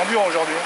dur aujourd'hui.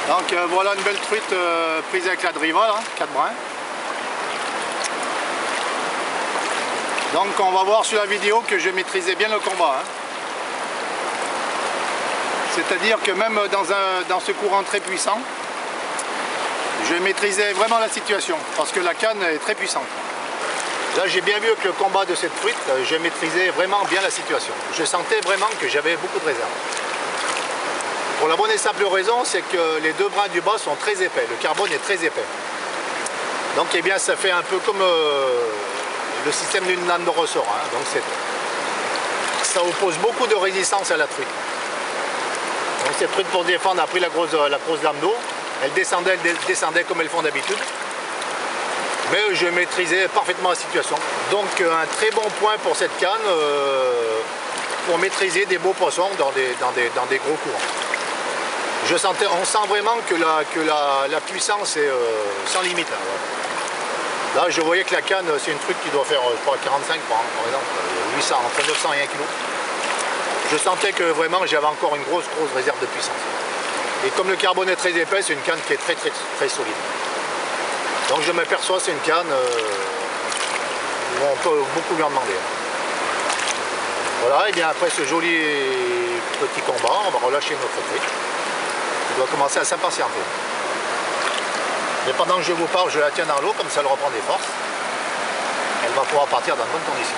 Donc voilà une belle truite prise avec la driva, là, 4 brins. Donc on va voir sur la vidéo que je maîtrisais bien le combat. Hein. C'est-à-dire que même dans ce courant très puissant, je maîtrisais vraiment la situation parce que la canne est très puissante. Là j'ai bien vu que le combat de cette truite, je maîtrisais vraiment bien la situation. Je sentais vraiment que j'avais beaucoup de réserve. Pour la bonne et simple raison, c'est que les deux brins du bas sont très épais, le carbone est très épais. Donc eh bien, ça fait un peu comme le système d'une lame de ressort. Hein. Donc ça oppose beaucoup de résistance à la truite. Donc cette truite pour défendre a pris la grosse lame d'eau. Elle descendait comme elles font d'habitude. Mais je maîtrisais parfaitement la situation. Donc un très bon point pour cette canne pour maîtriser des beaux poissons dans des gros courants. On sent vraiment que la puissance est sans limite. Hein, ouais. Là, je voyais que la canne, c'est une truite qui doit faire, je crois, 45 par exemple, 800, entre 900 et 1 kg. Je sentais que vraiment j'avais encore une grosse réserve de puissance. Et comme le carbone est très épais, c'est une canne qui est très solide. Donc je m'aperçois, c'est une canne où on peut beaucoup lui en demander. Voilà, et bien après ce joli petit combat, on va relâcher notre truite. Il doit commencer à s'impatienter. Mais pendant que je vous parle, je la tiens dans l'eau, comme ça elle reprend des forces. Elle va pouvoir partir dans de bonnes conditions.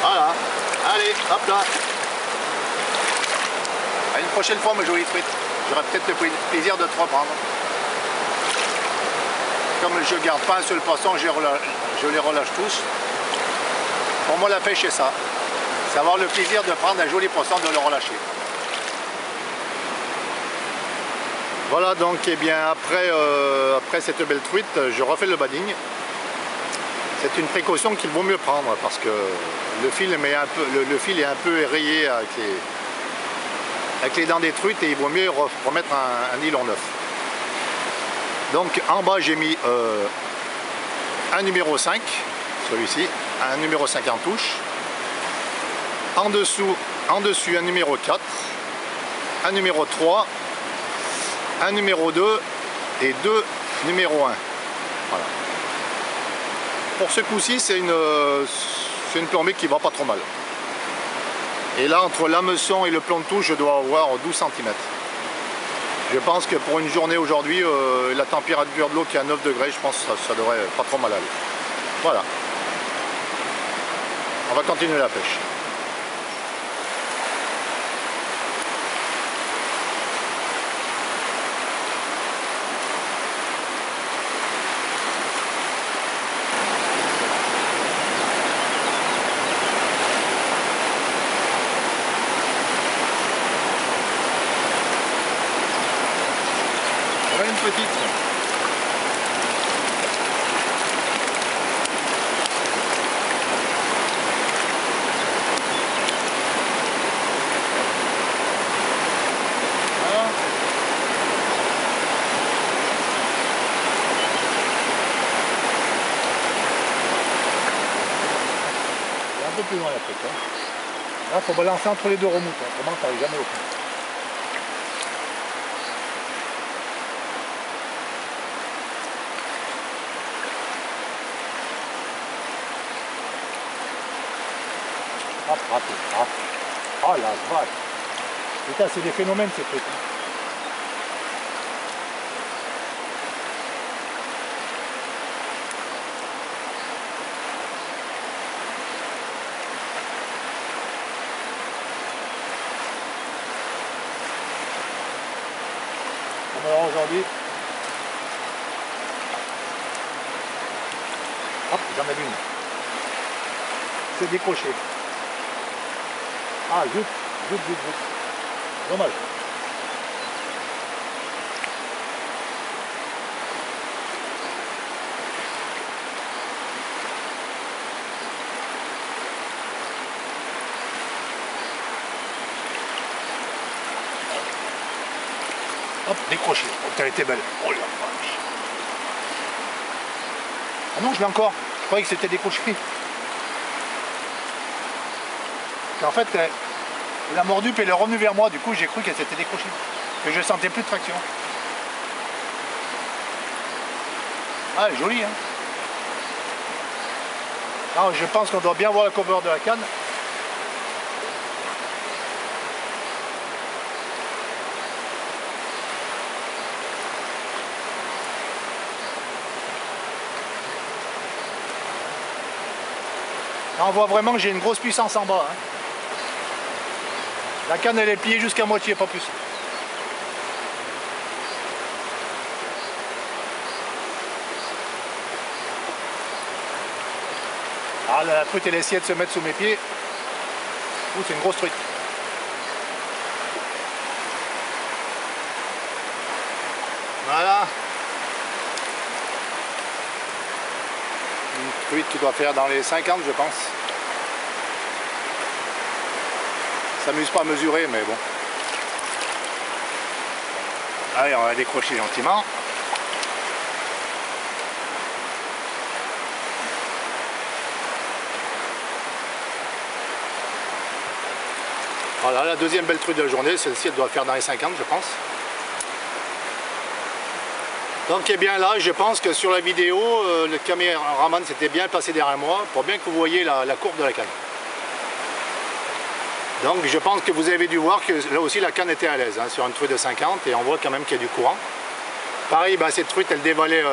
Voilà, allez, hop là. À une prochaine fois, ma jolie truite. J'aurai peut-être le plaisir de te reprendre. Comme je ne garde pas un seul poisson, je les relâche tous. Pour moi, la pêche, c'est ça. C'est avoir le plaisir de prendre un joli poisson, de le relâcher. Voilà, donc, eh bien, après cette belle truite, je refais le badding. C'est une précaution qu'il vaut mieux prendre parce que le fil est un peu érayé avec avec les dents détruites et il vaut mieux remettre un nylon neuf. Donc en bas j'ai mis un numéro 5, celui-ci, un numéro 5 en touche. En dessus un numéro 4, un numéro 3, un numéro 2 et 2 numéro 1. Voilà. Pour ce coup-ci, c'est une plombée qui va pas trop mal. Et là, entre l'hameçon et le plomb de touche, je dois avoir 12 cm. Je pense que pour une journée aujourd'hui, la température de l'eau qui est à 9 degrés, je pense que ça devrait pas trop mal aller. Voilà. On va continuer la pêche. Une petite. Voilà. Un peu plus loin la tête. Hein. Là, il faut balancer entre les deux remoutes. Hein. Autrement, ça n'arrive jamais au fond. Oh la vache! Putain, c'est des phénomènes ces trucs. Comme alors aujourd'hui. Hop, j'en ai une. C'est décroché. Ah, zut. Dommage. Hop, décroché. Oh, elle était belle. Oh la vache. Ah non, je l'ai encore. Je croyais que c'était décroché. En fait, elle a mordu puis elle est revenue vers moi, du coup j'ai cru qu'elle s'était décrochée, que je sentais plus de traction. Ah, elle est jolie, hein. Alors, je pense qu'on doit bien voir la cover de la canne. Là, on voit vraiment que j'ai une grosse puissance en bas, hein. La canne elle est pliée jusqu'à moitié, pas plus. Ah, la truite elle essayait de se mettre sous mes pieds. Ouh, c'est une grosse truite. Voilà. Une truite qui doit faire dans les 50 je pense. S'amuse pas à mesurer, mais bon. Allez, on va décrocher gentiment. Voilà, la deuxième belle truite de la journée, celle-ci elle doit faire dans les 50 je pense. Donc et bien là, je pense que sur la vidéo, le caméraman s'était bien passé derrière moi pour bien que vous voyez la courbe de la canne. Donc je pense que vous avez dû voir que là aussi la canne était à l'aise, hein, sur une truite de 50 et on voit quand même qu'il y a du courant. Pareil, bah, cette truite elle dévalait,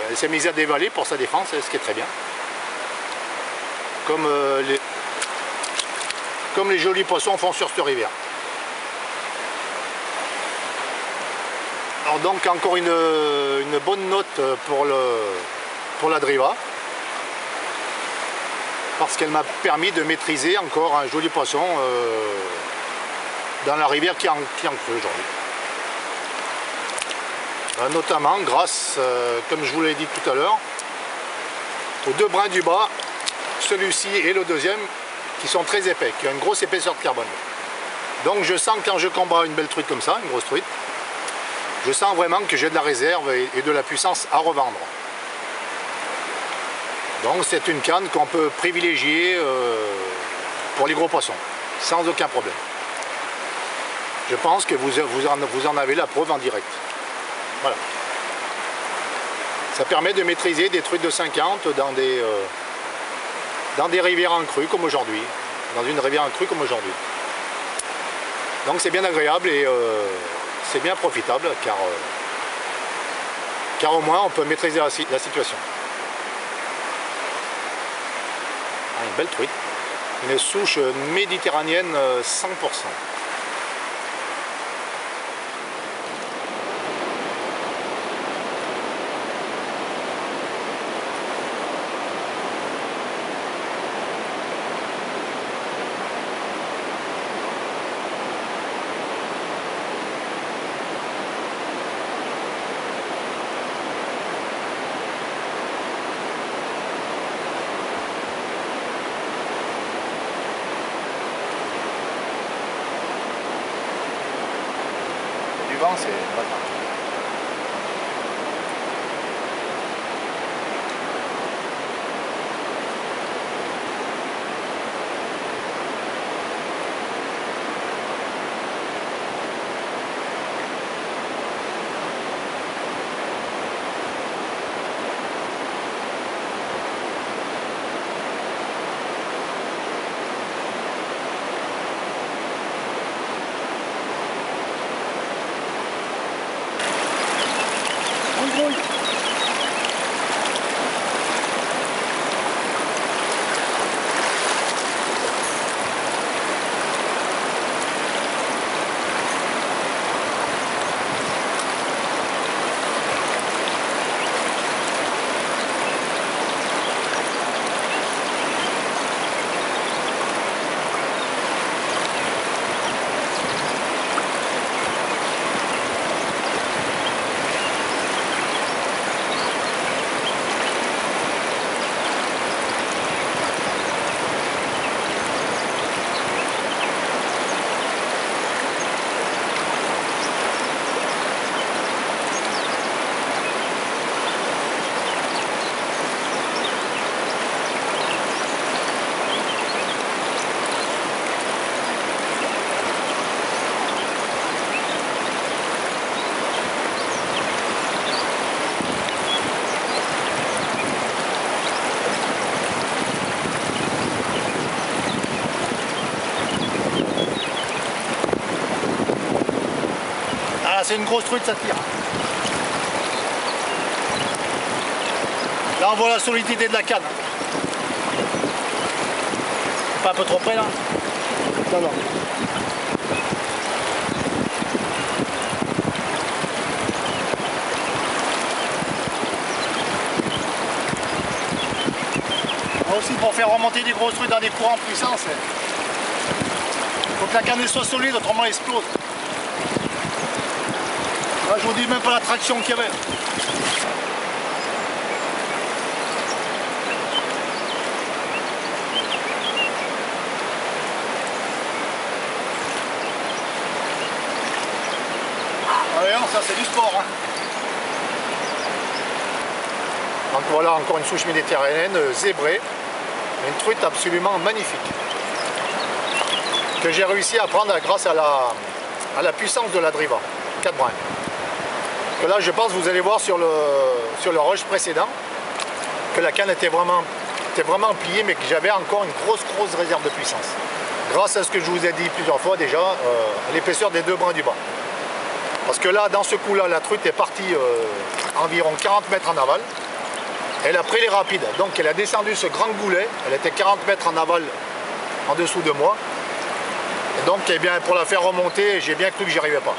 elle s'est mise à dévaler pour sa défense, ce qui est très bien. Comme les jolis poissons font sur cette rivière. Alors donc encore une bonne note pour la driva. Parce qu'elle m'a permis de maîtriser encore un joli poisson dans la rivière qui en creux aujourd'hui. Notamment grâce, comme je vous l'ai dit tout à l'heure, aux deux brins du bas, celui-ci et le deuxième, qui sont très épais, qui ont une grosse épaisseur de carbone. Donc je sens quand je combat une belle truite comme ça, une grosse truite, je sens vraiment que j'ai de la réserve et de la puissance à revendre. Donc c'est une canne qu'on peut privilégier pour les gros poissons, sans aucun problème. Je pense que vous en avez la preuve en direct. Voilà. Ça permet de maîtriser des truites de 50 dans des rivières en crue comme aujourd'hui. Dans une rivière en crue comme aujourd'hui. Donc c'est bien agréable et c'est bien profitable car au moins on peut maîtriser la situation. Ah, une belle truite. Une souche méditerranéenne 100%. C'est pas grave. C'est une grosse truite, ça tire. Là on voit la solidité de la canne. Pas un peu trop près là? Non, non. Moi aussi pour faire remonter des grosses truites dans des courants de puissance, il faut que la canne soit solide, autrement elle explose. Là, je vous dis même pas la traction qu'il y avait. Allez, ça c'est du sport. Hein. Donc voilà encore une souche méditerranéenne zébrée. Une truite absolument magnifique. Que j'ai réussi à prendre grâce à la puissance de la driva. 4 brins. Que là je pense vous allez voir sur le rush précédent que la canne était vraiment pliée mais que j'avais encore une grosse réserve de puissance. Grâce à ce que je vous ai dit plusieurs fois déjà, l'épaisseur des 2 brins du bas. Parce que là dans ce coup là la truite est partie environ 40 mètres en aval. Elle a pris les rapides, donc elle a descendu ce grand goulet, elle était 40 mètres en aval en dessous de moi. Et donc eh bien, pour la faire remonter, j'ai bien cru que j'y arrivais pas.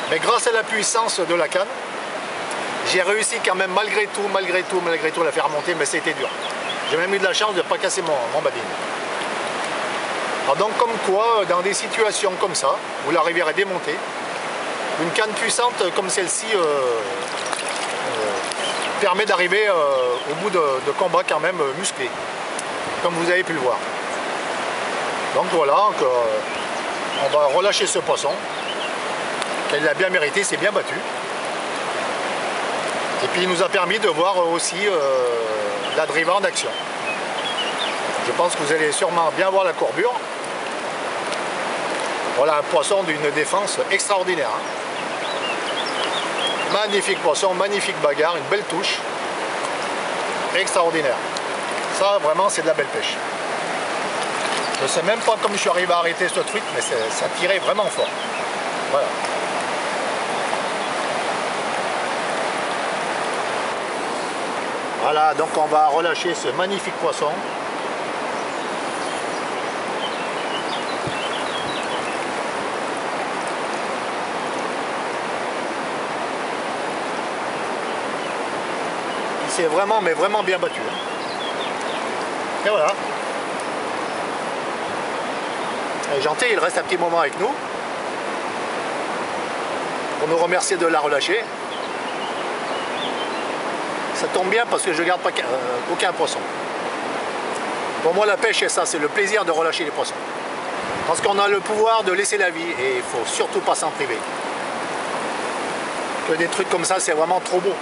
Mais grâce à la puissance de la canne, j'ai réussi quand même malgré tout la faire remonter, mais c'était dur. J'ai même eu de la chance de ne pas casser mon badine. Alors donc comme quoi, dans des situations comme ça, où la rivière est démontée, une canne puissante comme celle-ci permet d'arriver au bout de combats quand même musclés, comme vous avez pu le voir. Donc voilà, on va relâcher ce poisson. Il a bien mérité, c'est bien battu. Et puis il nous a permis de voir aussi la driva en action. Je pense que vous allez sûrement bien voir la courbure. Voilà un poisson d'une défense extraordinaire. Magnifique poisson, magnifique bagarre, une belle touche. Extraordinaire. Ça vraiment c'est de la belle pêche. Je ne sais même pas comment je suis arrivé à arrêter ce truc, mais ça tirait vraiment fort. Voilà. Voilà, donc on va relâcher ce magnifique poisson. Il s'est vraiment, mais vraiment bien battu. Et voilà. Et gentil, il reste un petit moment avec nous pour nous remercier de la relâcher. Ça tombe bien parce que je ne garde pas aucun poisson. Pour moi la pêche c'est ça, c'est le plaisir de relâcher les poissons. Parce qu'on a le pouvoir de laisser la vie et il ne faut surtout pas s'en priver. Que des trucs comme ça c'est vraiment trop beau.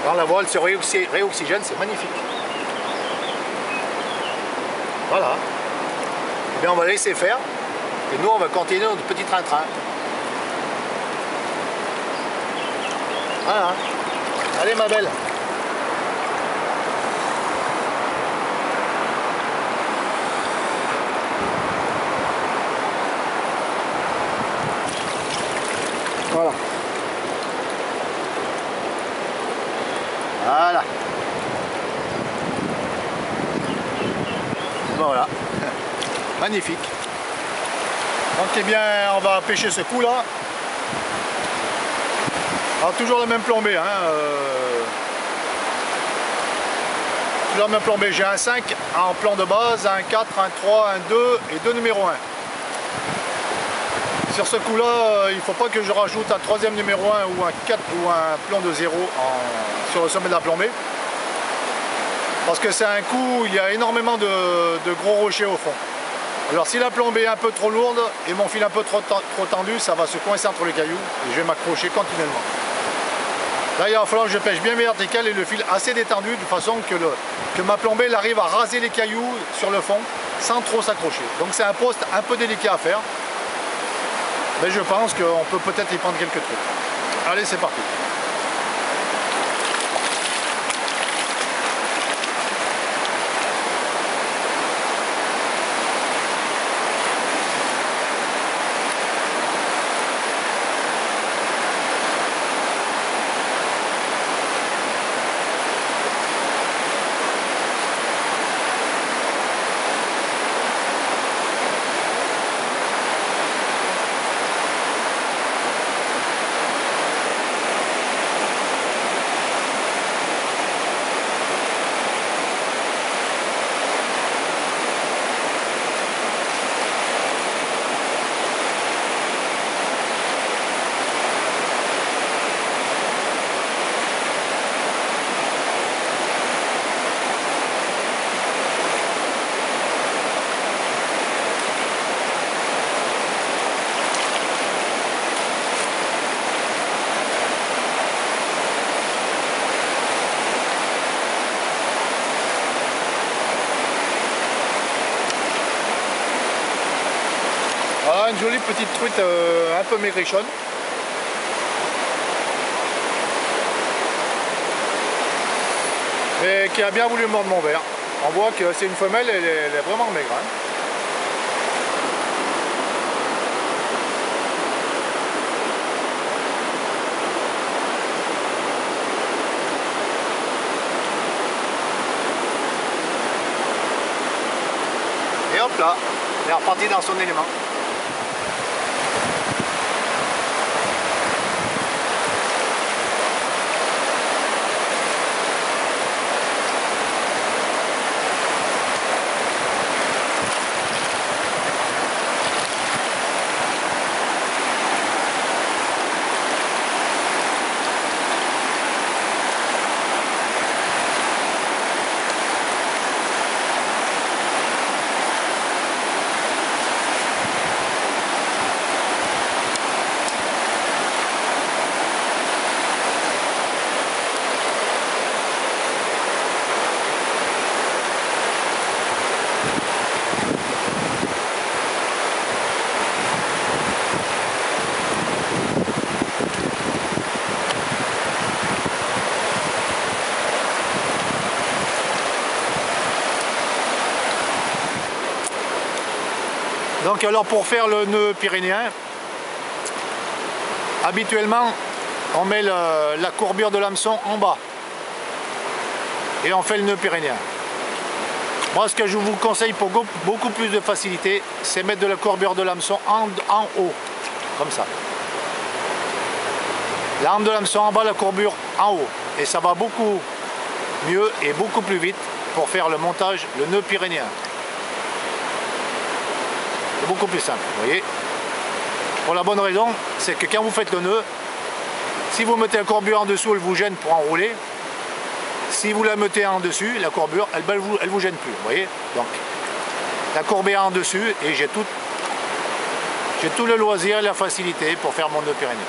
Quand la voile se réoxygène, c'est magnifique. Voilà. Et bien on va laisser faire et nous on va continuer notre petit train-train. Voilà. Allez ma belle. Voilà. Voilà. Voilà. Magnifique. Donc eh bien on va pêcher ce coup là. Alors toujours la même plombée, toujours la même plombée. J'ai un 5 en plan de base, un 4, un 3, un 2 et 2 numéro 1. Sur ce coup là, il ne faut pas que je rajoute un troisième numéro 1 ou un 4 ou un plan de 0 sur le sommet de la plombée. Parce que c'est un coup où il y a énormément de gros rochers au fond. Alors si la plombée est un peu trop lourde et mon fil un peu trop tendu, ça va se coincer entre les cailloux et je vais m'accrocher continuellement. Là, il va falloir que je pêche bien vertical et le fil assez détendu de façon que ma plombée arrive à raser les cailloux sur le fond sans trop s'accrocher. Donc c'est un poste un peu délicat à faire. Mais je pense qu'on peut peut-être y prendre quelques trucs. Allez, c'est parti. Voilà une jolie petite truite un peu maigrichonne. Mais qui a bien voulu mordre mon verre. On voit que c'est une femelle, elle est vraiment maigre. Et hop là, elle est repartie dans son élément. alors pour faire le nœud pyrénéen, habituellement on met la courbure de l'hameçon en bas et on fait le nœud pyrénéen. Moi ce que je vous conseille pour beaucoup plus de facilité, c'est mettre de la courbure de l'hameçon en haut, comme ça. La hampe de l'hameçon en bas, la courbure en haut. Et ça va beaucoup mieux et beaucoup plus vite pour faire le montage, le nœud pyrénéen. C'est beaucoup plus simple, vous voyez. Pour la bonne raison, c'est que quand vous faites le nœud, si vous mettez la courbure en dessous, elle vous gêne pour enrouler. Si vous la mettez en dessus, la courbure, elle vous gêne plus, vous voyez. Donc, la courbure en dessus et j'ai tout le loisir et la facilité pour faire mon nœud pyrénéen.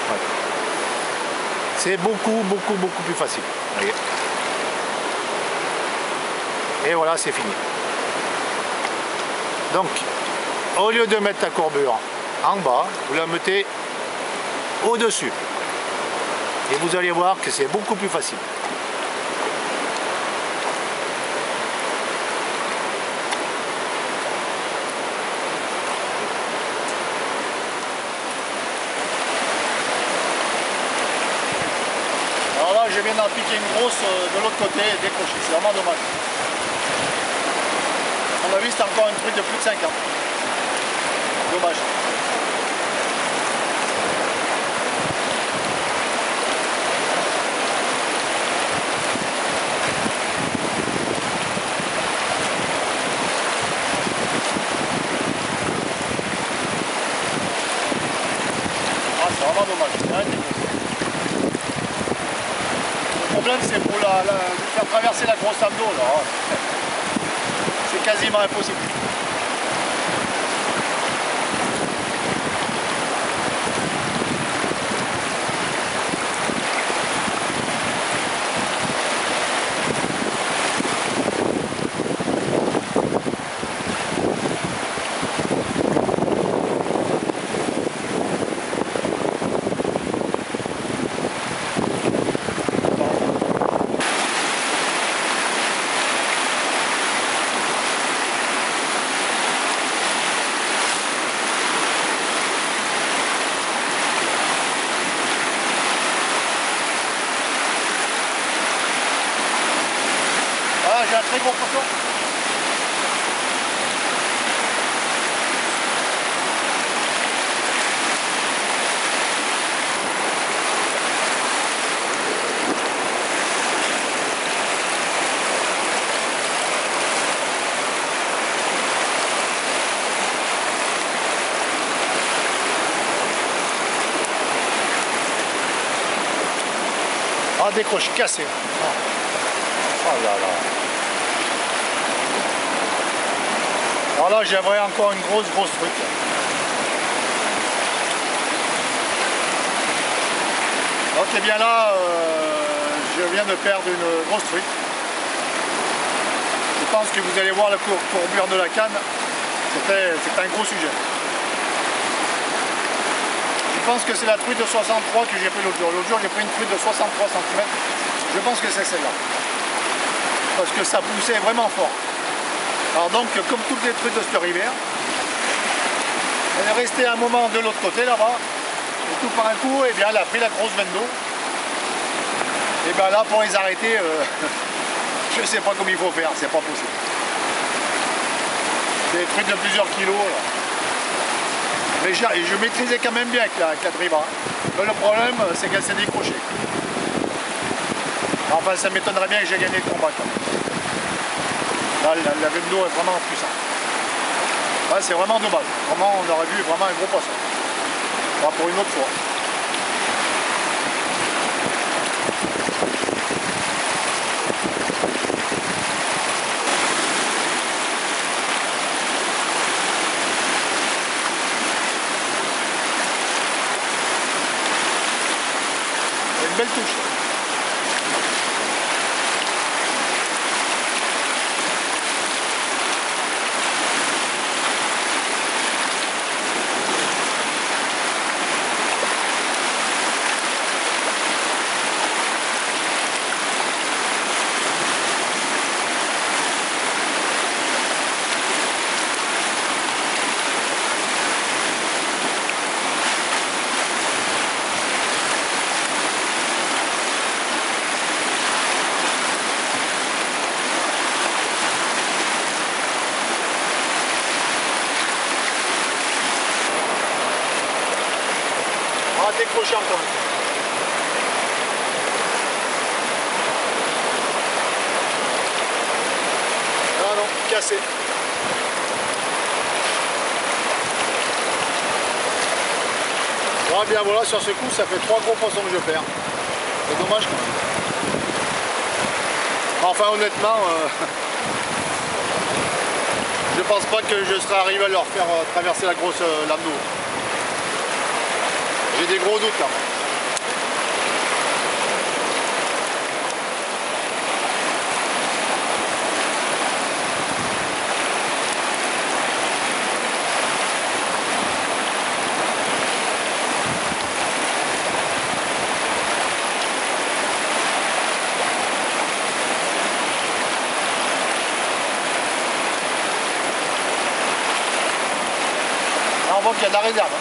Voilà. C'est beaucoup plus facile, vous voyez. Et voilà, c'est fini. Donc, au lieu de mettre la courbure en bas, vous la mettez au-dessus. Et vous allez voir que c'est beaucoup plus facile. Alors là, je viens d'en piquer une grosse de l'autre côté et décrocher. C'est vraiment dommage. À mon avis, c'est encore un truc de plus de 5 ans. Dommage. C'est vraiment dommage. Le problème c'est pour faire traverser la grosse lame d'eau là. C'est quasiment impossible. J'ai un très gros poisson. Ah, décroche, cassé. Oh là là. Alors là, j'aimerais encore une grosse truite. Donc et bien là, je viens de perdre une grosse truite. Je pense que vous allez voir la courbure de la canne. C'est un gros sujet. Je pense que c'est la truite de 63 que j'ai pris l'autre jour. L'autre jour, j'ai pris une truite de 63 cm. Je pense que c'est celle-là. Parce que ça poussait vraiment fort. Alors donc, comme toutes les truites de cette rivière, elle est restée un moment de l'autre côté là-bas, et tout par un coup, et bien elle a pris la grosse veine d'eau. Et bien là, pour les arrêter, je ne sais pas comment il faut faire, c'est pas possible. C'est des truites de plusieurs kilos. Là. Mais je maîtrisais quand même bien avec la driva. Mais le problème, c'est qu'elle s'est décrochée. Enfin, ça m'étonnerait bien que j'ai gagné le combat quand même. Là, la veine d'eau est vraiment puissante. Là, c'est vraiment dommage. Vraiment, on aurait vu vraiment un gros poisson. Enfin, pour une autre fois. Une belle touche. décrochant quand même. Ah non, cassé. Ah bien voilà, sur ce coup, ça fait 3 gros poissons que je perds. C'est dommage quand même. Enfin honnêtement, je pense pas que je serai arrivé à leur faire traverser la grosse lame d'eau. J'ai des gros doutes quand même. On voit qu'il y a de la réserve. Hein.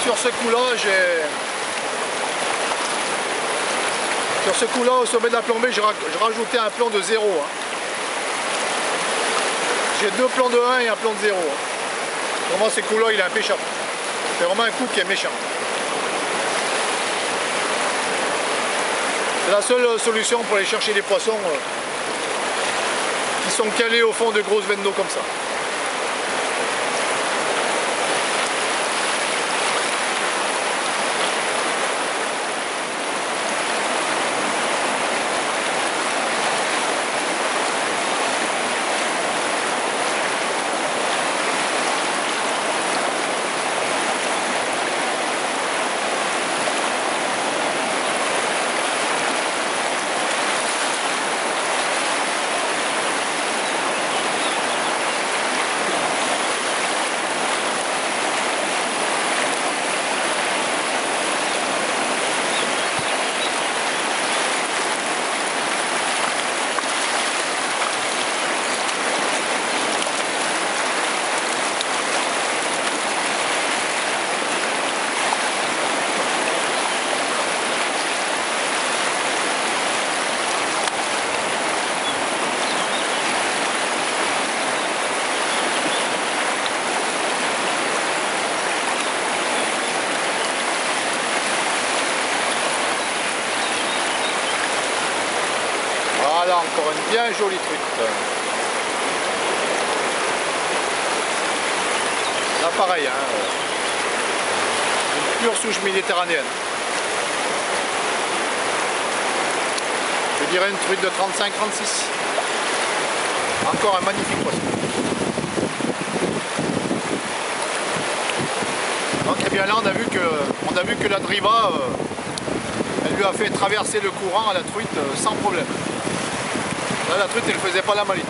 Sur ce coup-là, au sommet de la plombée, j'ai rajouté un plomb de 0. Hein. J'ai 2 plombs de 1 et un plomb de 0. Hein. Vraiment, ce coup-là, il est impêchable. C'est vraiment un coup qui est méchant. C'est la seule solution pour aller chercher des poissons qui sont calés au fond de grosses veines d'eau comme ça. Voilà encore une bien jolie truite. Là pareil, hein, une pure souche méditerranéenne. Je dirais une truite de 35-36. Encore un magnifique poisson. Donc et bien là on a vu que la driva elle lui a fait traverser le courant à la truite sans problème. Là la truite elle faisait pas la maline.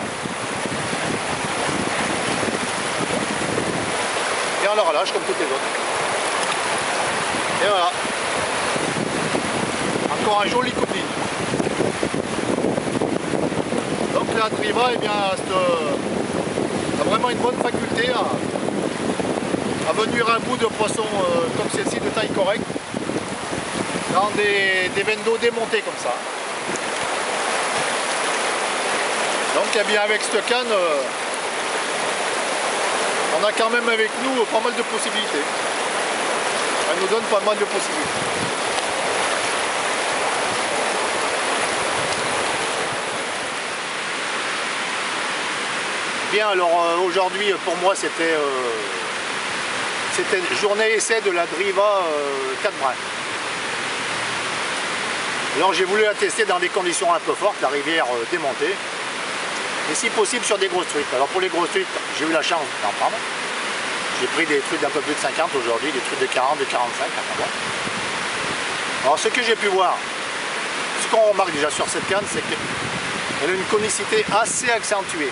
Et on la relâche comme toutes les autres. Et voilà. Encore un joli coup de ligne. Donc la driva eh bien, a vraiment une bonne faculté à venir à bout de poissons comme celle-ci de taille correcte dans des veines d'eau démontées comme ça. Donc eh bien, avec cette canne, on a quand même avec nous pas mal de possibilités. Elle nous donne pas mal de possibilités. Bien, alors aujourd'hui pour moi c'était journée essai de la driva 4 brins. Alors j'ai voulu la tester dans des conditions un peu fortes, la rivière démontée. et si possible sur des grosses truites. Alors pour les grosses truites, j'ai eu la chance d'en prendre. J'ai pris des truites d'un peu plus de 50 aujourd'hui, des truites de 40, de 45. Enfin, alors ce que j'ai pu voir, ce qu'on remarque déjà sur cette canne, c'est qu'elle a une conicité assez accentuée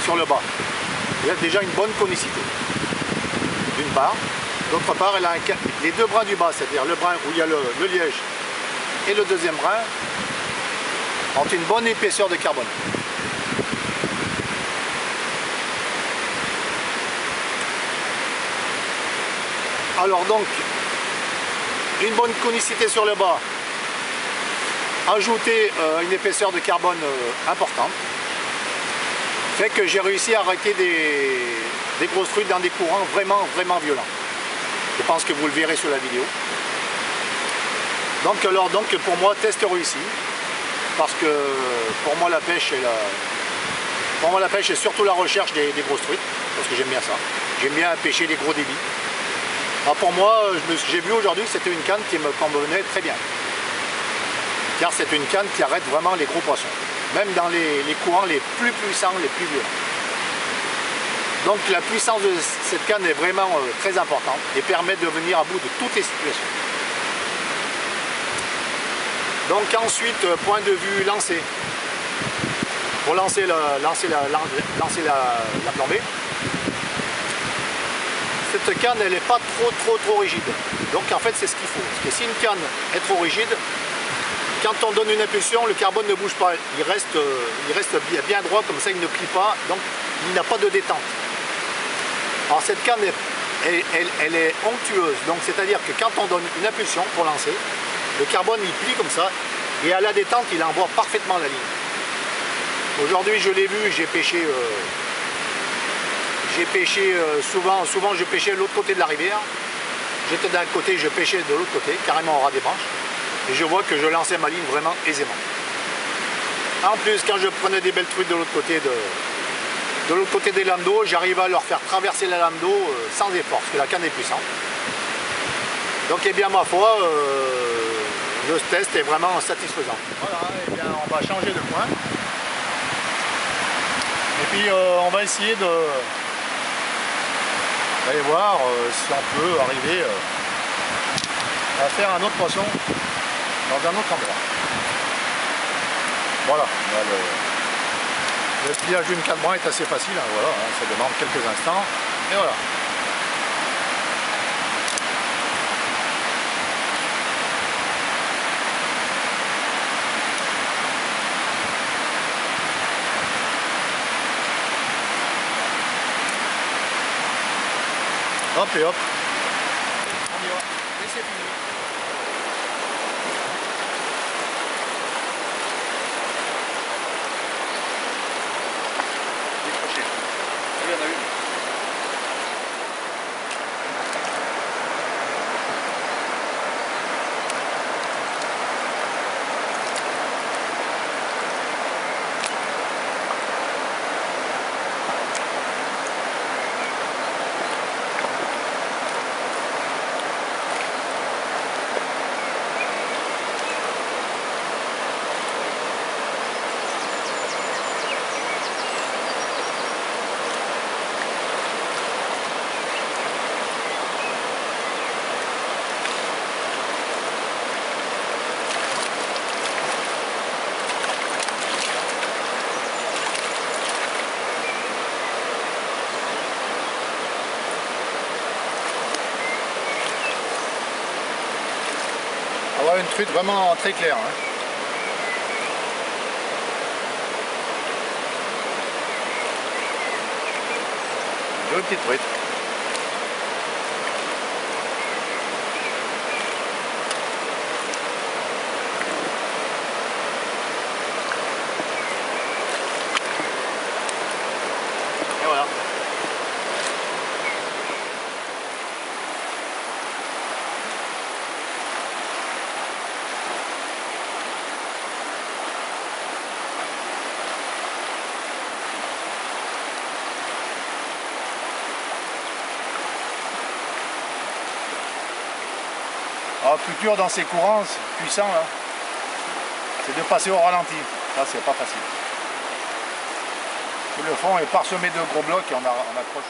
sur le bas. Il y a déjà une bonne conicité, d'une part. D'autre part, elle a les deux brins du bas, c'est-à-dire le brin où il y a le liège et le deuxième brin, ont une bonne épaisseur de carbone. Alors donc, une bonne conicité sur le bas, ajouter une épaisseur de carbone importante, fait que j'ai réussi à arrêter des grosses truites dans des courants vraiment violents. Je pense que vous le verrez sur la vidéo. Donc pour moi, test réussi, parce que pour moi la pêche est surtout la recherche des grosses truites, parce que j'aime bien ça. J'aime bien pêcher les gros débits. Alors pour moi, j'ai vu aujourd'hui que c'était une canne qui me convenait très bien. Car c'est une canne qui arrête vraiment les gros poissons, même dans les courants les plus puissants, les plus violents. Donc la puissance de cette canne est vraiment très importante et permet de venir à bout de toutes les situations. Donc ensuite, point de vue lancé. Pour lancer la plombée, cette canne elle n'est pas trop rigide. Donc en fait c'est ce qu'il faut. Parce que si une canne est trop rigide, quand on donne une impulsion, le carbone ne bouge pas. Il reste bien droit, comme ça il ne plie pas, donc il n'a pas de détente. Alors cette canne elle est onctueuse, donc c'est-à-dire que quand on donne une impulsion pour lancer, le carbone il plie comme ça, et à la détente il envoie parfaitement la ligne. Aujourd'hui je l'ai vu, j'ai pêché souvent je pêchais de l'autre côté de la rivière. J'étais d'un côté, je pêchais de l'autre côté, carrément au ras des branches. Et je vois que je lançais ma ligne vraiment aisément. En plus, quand je prenais des belles truites de l'autre côté des lames d'eau, j'arrivais à leur faire traverser la lame d'eau sans effort, parce que la canne est puissante. Donc, eh bien, ma foi, le test est vraiment satisfaisant. Voilà, eh bien, on va changer de point. Et puis, on va essayer d'aller voir si on peut arriver à faire un autre poisson dans un autre endroit. Voilà, le pliage d'une canne brin est assez facile, hein, voilà, hein, ça demande quelques instants, et voilà. Hop et hop, on y va, et c'est fini. Avoir une truite vraiment très claire. Hein. Deux petites truites. Et voilà. Alors, le plus dur dans ces courants puissants, c'est de passer au ralenti. Ça, c'est pas facile. Tout le fond est parsemé de gros blocs et on accroche.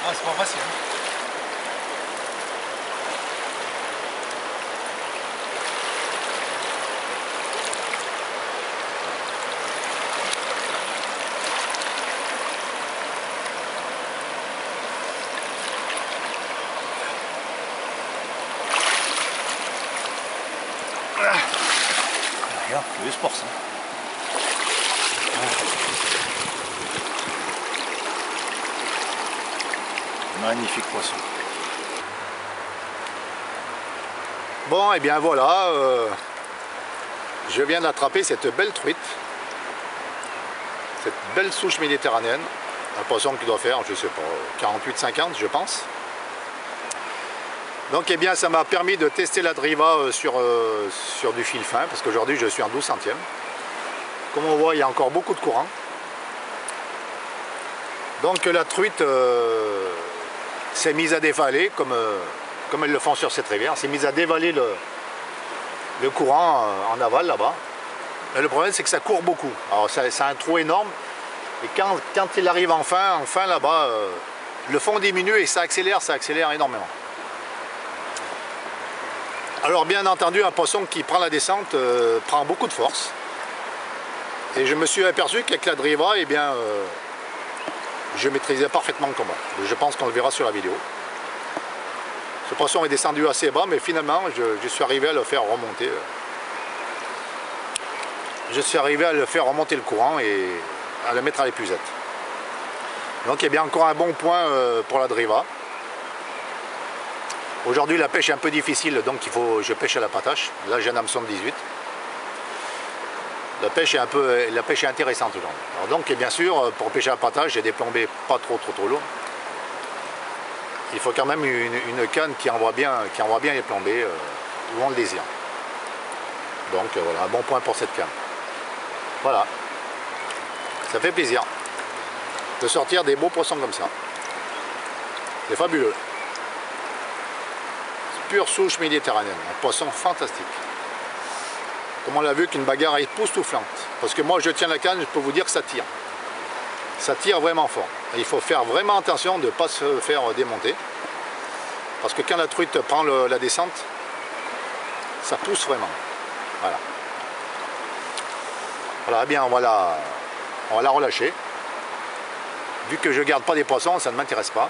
Ah, c'est pas facile. Regarde, c'est du sport ça. Magnifique poisson. Bon, et bien voilà, je viens d'attraper cette belle truite. cette belle souche méditerranéenne. Un poisson qui doit faire, je sais pas, 48-50 je pense. Donc eh bien ça m'a permis de tester la driva sur du fil fin, parce qu'aujourd'hui je suis en 12 centièmes. Comme on voit, il y a encore beaucoup de courant. Donc la truite s'est mise à dévaler, comme elles le font sur cette rivière, s'est mise à dévaler le courant en aval là-bas. Mais le problème c'est que ça court beaucoup. Alors ça a un trou énorme, et quand il arrive enfin là-bas, le fond diminue et ça accélère énormément. Alors bien entendu, un poisson qui prend la descente prend beaucoup de force. Et je me suis aperçu qu'avec la driva, eh bien, je maîtrisais parfaitement le combat. Je pense qu'on le verra sur la vidéo. Ce poisson est descendu assez bas, mais finalement, je suis arrivé à le faire remonter. Je suis arrivé à le faire remonter le courant et à le mettre à l'épuisette. Donc, il y a bien encore un bon point pour la driva. Aujourd'hui, la pêche est un peu difficile, donc je pêche à la patache. Là, j'ai un hameçon de 18. La pêche est intéressante aujourd'hui. Alors donc, et bien sûr, pour pêcher à la patache, j'ai des plombés pas trop lourds. Il faut quand même une canne qui envoie bien les plombés où on le désire. Donc voilà, un bon point pour cette canne. Voilà. Ça fait plaisir de sortir des beaux poissons comme ça. C'est fabuleux. Pure souche méditerranéenne, un poisson fantastique. Comme on l'a vu, qu'une bagarre époustouflante. Parce que moi je tiens la canne, je peux vous dire que ça tire. Ça tire vraiment fort. Et il faut faire vraiment attention de ne pas se faire démonter. Parce que quand la truite prend la descente, ça pousse vraiment. Voilà. Voilà, eh bien on va la relâcher. Vu que je ne garde pas des poissons, ça ne m'intéresse pas.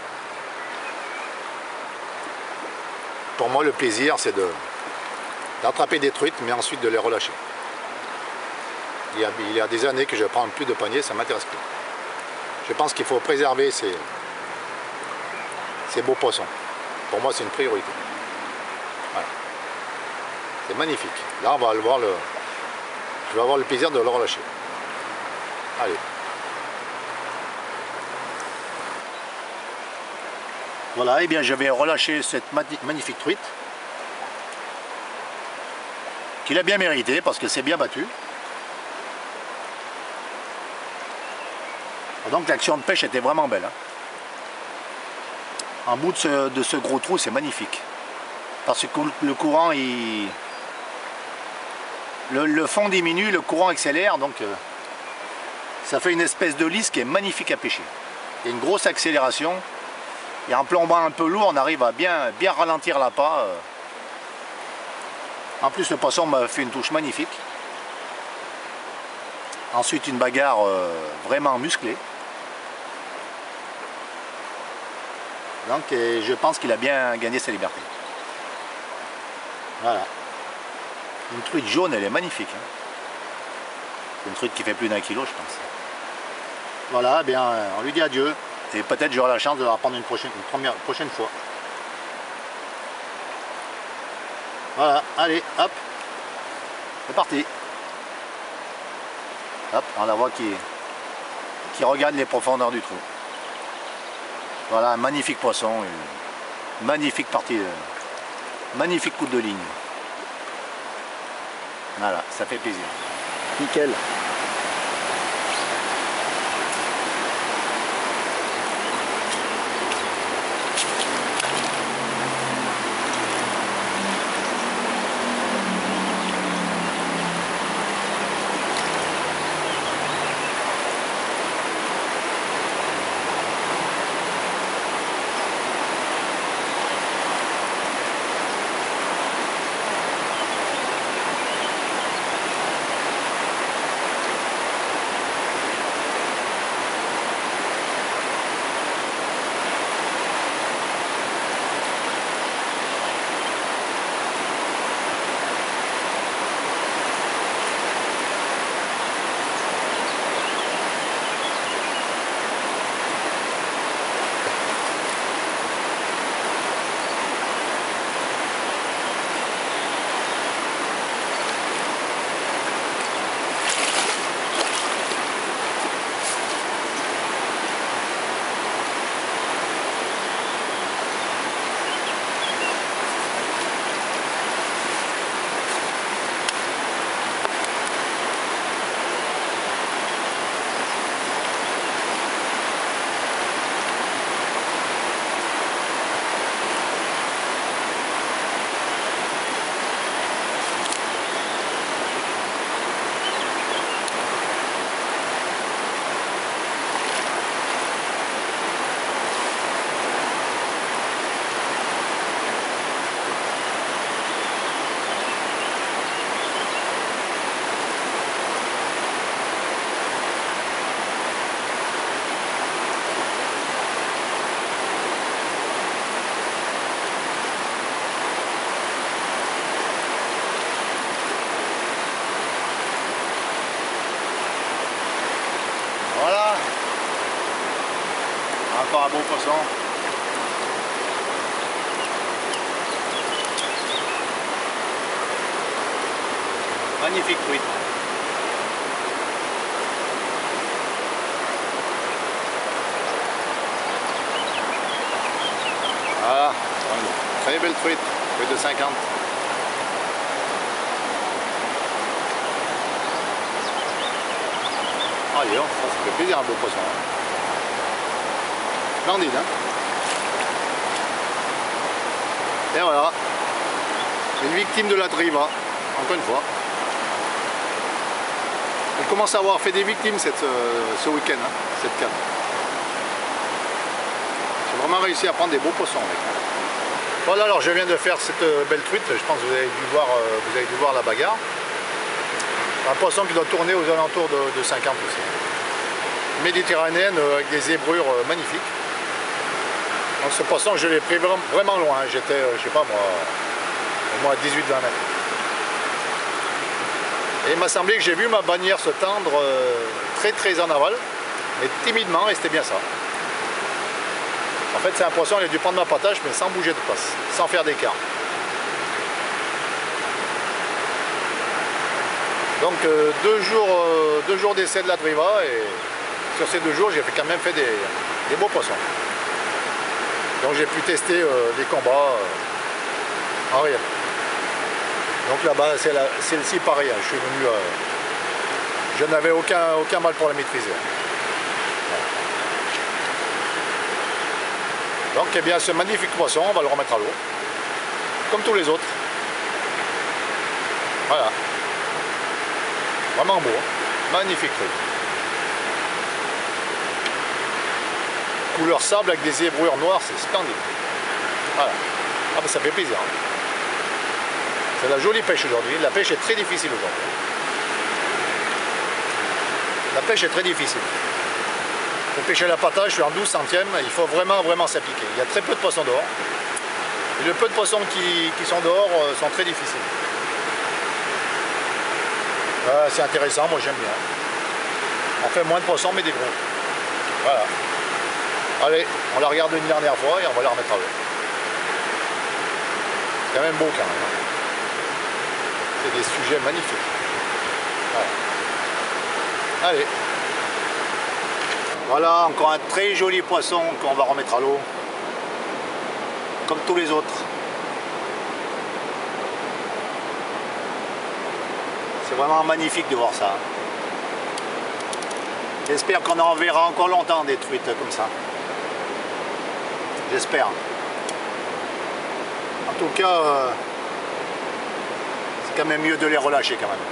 Pour moi, le plaisir, c'est d'attraper des truites, mais ensuite de les relâcher. Il y a des années que je prends plus de paniers, ça ne m'intéresse plus. Je pense qu'il faut préserver ces beaux poissons. Pour moi, c'est une priorité. Voilà. C'est magnifique. Là, on va je vais avoir le plaisir de le relâcher. Allez. Voilà, et bien je vais relâcher cette magnifique truite. Qu'il a bien mérité parce que c'est bien battu. Donc l'action de pêche était vraiment belle. Hein. En bout de ce gros trou, c'est magnifique. Parce que le courant, le fond diminue, le courant accélère, donc ça fait une espèce de lisse qui est magnifique à pêcher. Il y a une grosse accélération. Et en plombant un peu lourd, on arrive à bien ralentir l'appât. En plus, le poisson m'a fait une touche magnifique. Ensuite, une bagarre vraiment musclée. Donc, je pense qu'il a bien gagné sa liberté. Voilà. Une truite jaune, elle est magnifique. Hein. C'est une truite qui fait plus d'1 kilo, je pense. Voilà, eh bien, on lui dit adieu. Et peut-être j'aurai la chance de la reprendre une prochaine fois. Voilà, allez, hop. C'est parti. Hop, on la voit qui regarde les profondeurs du trou. Voilà, un magnifique poisson, une magnifique partie, magnifique coup de ligne. Voilà, ça fait plaisir. Nickel. encore un bon poisson. Magnifique truite. Voilà, très belle truite, truite de 50. Ah, dis donc, ça fait plaisir un beau poisson. Splendide, hein. Et voilà, une victime de la driva, encore une fois. Elle commence à avoir fait des victimes ce week-end, hein, cette canne. J'ai vraiment réussi à prendre des beaux poissons avec. Voilà, alors je viens de faire cette belle truite, je pense que vous avez dû voir la bagarre. Un poisson qui doit tourner aux alentours de 50 aussi. Méditerranéenne avec des zébrures magnifiques. Donc ce poisson, je l'ai pris vraiment loin, j'étais, je sais pas moi, au moins 18-20 mètres. Et il m'a semblé que j'ai vu ma bannière se tendre très en aval, mais timidement, et c'était bien ça. En fait, c'est un poisson, il a dû prendre ma patage, mais sans bouger de place, sans faire d'écart. Donc 2 jours d'essai de la driva, et sur ces 2 jours, j'ai quand même fait des beaux poissons. Donc j'ai pu tester les combats en réel. Donc là-bas, celle-ci pareil, je suis venu, je n'avais aucun mal pour la maîtriser. Donc eh bien, ce magnifique poisson, on va le remettre à l'eau, comme tous les autres. Voilà. Vraiment beau, hein. Magnifique truc. Couleur sable avec des zébrures noires, c'est splendide. Voilà. Ah ben ça fait plaisir. Hein. C'est la jolie pêche aujourd'hui. La pêche est très difficile aujourd'hui. La pêche est très difficile. Pour pêcher la patage, je suis en 12 centièmes, il faut vraiment s'appliquer. Il y a très peu de poissons dehors. Et le peu de poissons qui sont dehors sont très difficiles. C'est intéressant, moi j'aime bien. On fait moins de poissons mais des gros. Voilà. Allez, on la regarde une dernière fois et on va la remettre à l'eau. C'est quand même beau quand même. Hein. C'est des sujets magnifiques. Voilà. Allez. Voilà, encore un très joli poisson qu'on va remettre à l'eau. Comme tous les autres. C'est vraiment magnifique de voir ça. J'espère qu'on en verra encore longtemps des truites comme ça. J'espère. En tout cas, c'est quand même mieux de les relâcher quand même.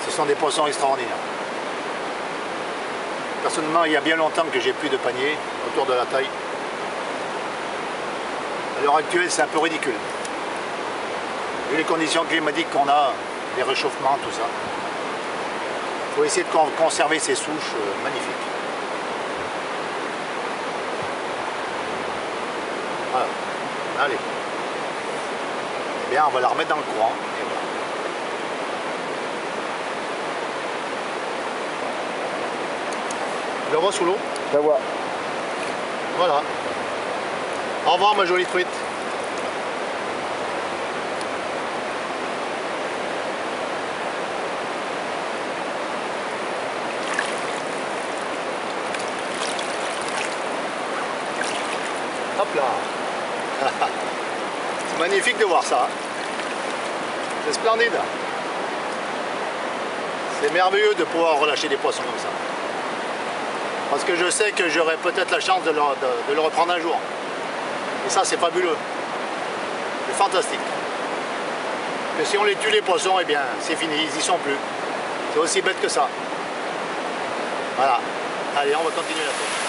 Ce sont des poissons extraordinaires. Personnellement, il y a bien longtemps que j'ai plus de panier autour de la taille. À l'heure actuelle, c'est un peu ridicule. Vu les conditions climatiques qu'on a, les réchauffements, tout ça. Il faut essayer de conserver ces souches magnifiques. Voilà. Allez. Eh bien, on va la remettre dans le courant. Et voilà. Tu la vois sous l'eau? Je la vois. Voilà. Au revoir ma jolie truite. Hop là. C'est magnifique de voir ça. C'est splendide. C'est merveilleux de pouvoir relâcher des poissons comme ça. Parce que je sais que j'aurai peut-être la chance de le reprendre un jour. Et ça, c'est fabuleux. C'est fantastique. Mais si on les tue les poissons, eh bien, c'est fini, ils n'y sont plus. C'est aussi bête que ça. Voilà. Allez, on va continuer la pêche.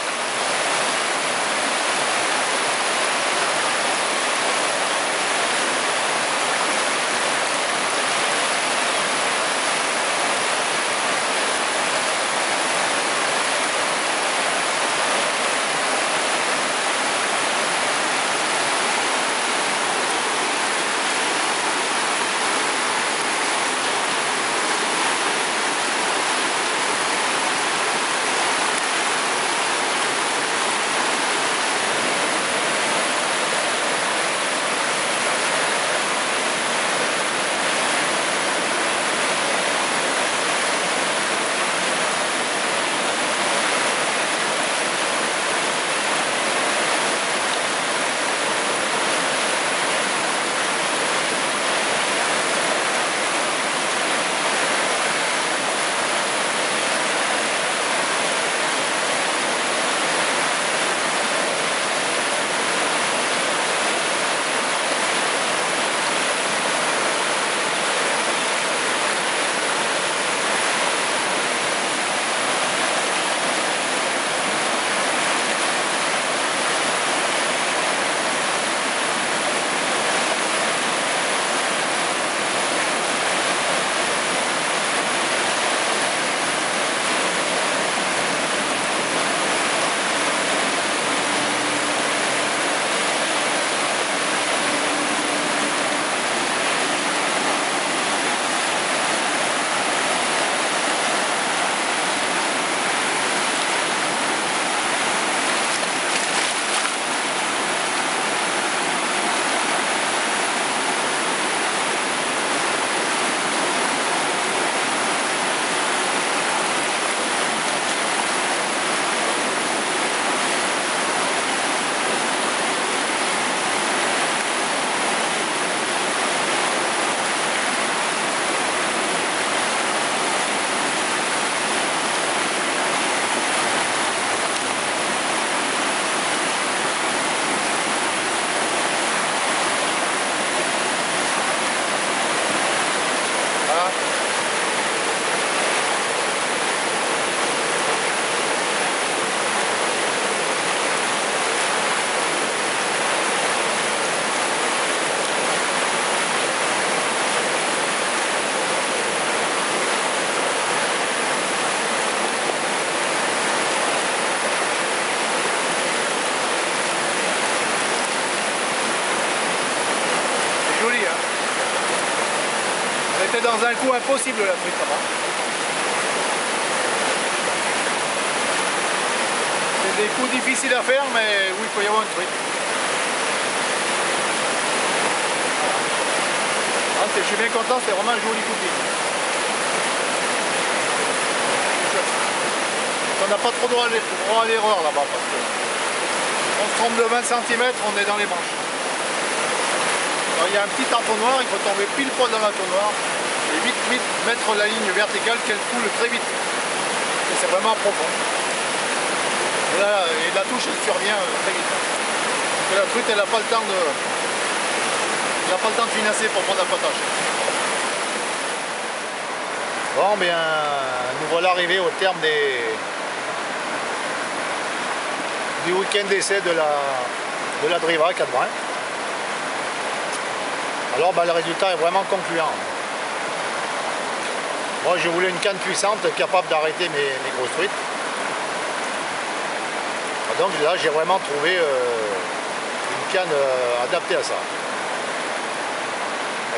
un coup impossible la truite là-bas. C'est des coups difficiles à faire, mais où il faut y avoir une truite. Ah, je suis bien content, c'est vraiment un joli coup de pied. On n'a pas trop droit à l'erreur là-bas parce que on se trompe de 20 cm, on est dans les branches. Alors, il y a un petit entonnoir, il faut tomber pile poil dans l'entonnoir et vite mettre la ligne verticale qu'elle coule très vite. Et c'est vraiment profond. Et, là, et la touche elle survient très vite. Parce que la truite elle n'a pas le temps de. Il n'a pas le temps de finasser pour prendre la potage. Bon bien, nous voilà arrivés au terme du week-end d'essai de la Driva 4 brins. Alors le résultat est vraiment concluant. Moi je voulais une canne puissante capable d'arrêter mes grosses truites. Donc là j'ai vraiment trouvé une canne adaptée à ça.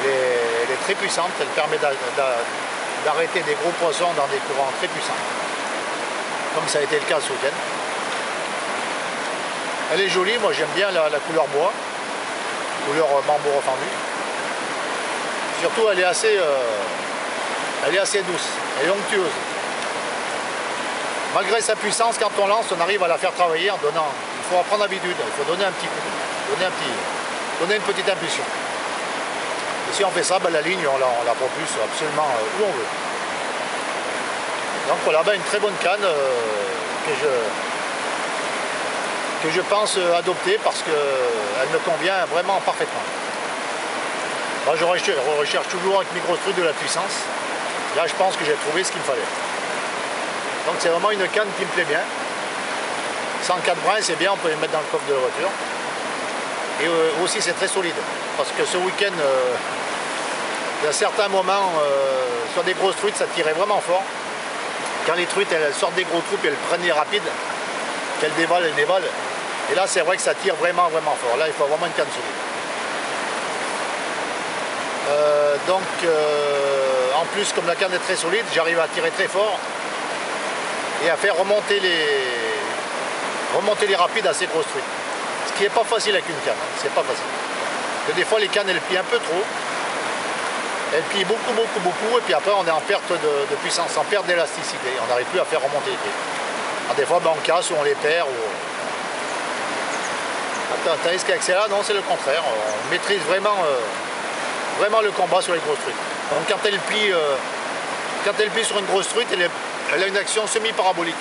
Elle est très puissante, elle permet d'arrêter des gros poissons dans des courants très puissants. Comme ça a été le cas ce week-end. Elle est jolie, moi j'aime bien la couleur bois, couleur bambou refendu. Surtout elle est assez douce, elle est onctueuse. Malgré sa puissance, quand on lance, on arrive à la faire travailler en donnant. Il faut apprendre l'habitude, il faut donner un petit coup, donner une petite impulsion. Et si on fait ça, la ligne on la propulse absolument où on veut. Donc voilà, une très bonne canne que je pense adopter parce qu'elle me convient vraiment parfaitement. Moi, je recherche toujours avec mes grosses truites de la puissance. Là, je pense que j'ai trouvé ce qu'il me fallait. Donc c'est vraiment une canne qui me plaît bien. 104 brins, c'est bien, on peut les mettre dans le coffre de la voiture. Et aussi, c'est très solide. Parce que ce week-end, il y a certains moments, sur des grosses truites, ça tirait vraiment fort. Quand les truites, elles sortent des gros trous et elles prennent les rapides, qu'elles dévalent, elles dévalent. Et là, c'est vrai que ça tire vraiment fort. Là, il faut vraiment une canne solide. En plus, comme la canne est très solide, j'arrive à tirer très fort et à faire remonter les rapides à ces grosses truites. Ce qui n'est pas facile avec une canne, c'est pas facile. Parce que des fois, les cannes, elles plient un peu trop. Elles plient beaucoup, et puis après, on est en perte de puissance, en perte d'élasticité. On n'arrive plus à faire remonter les truites. Alors, des fois, on casse ou on les perd. Tandis qu'avec celle-là, non, c'est le contraire. On maîtrise vraiment le combat sur les grosses truites. Donc quand elle plie sur une grosse truite, elle a une action semi-parabolique.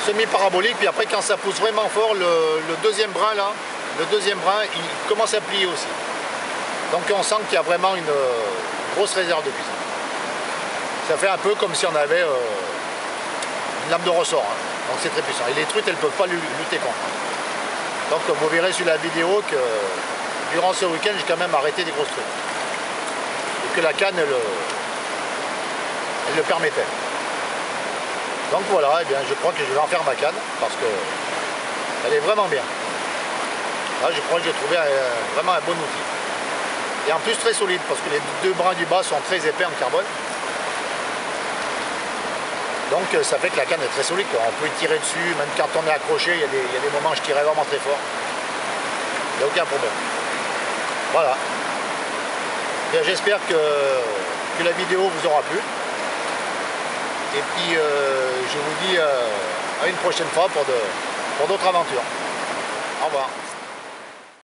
Semi-parabolique, puis après quand ça pousse vraiment fort, le deuxième brin là, il commence à plier aussi. Donc on sent qu'il y a vraiment une grosse réserve de puissance. Ça fait un peu comme si on avait une lame de ressort. Hein. Donc c'est très puissant. Et les truites, elles ne peuvent pas lutter contre. Donc vous verrez sur la vidéo que durant ce week-end, j'ai quand même arrêté des grosses truites. Et que la canne, elle le permettait. Donc voilà, je crois que je vais en faire ma canne, parce qu'elle est vraiment bien. Là, je crois que j'ai trouvé vraiment un bon outil. Et en plus très solide, parce que les deux brins du bas sont très épais en carbone. Donc ça fait que la canne est très solide, quoi. On peut y tirer dessus, même quand on est accroché, il y a des moments où je tirais vraiment très fort. Il n'y a aucun problème. Voilà. J'espère que la vidéo vous aura plu. Et puis je vous dis à une prochaine fois pour d'autres aventures. Au revoir.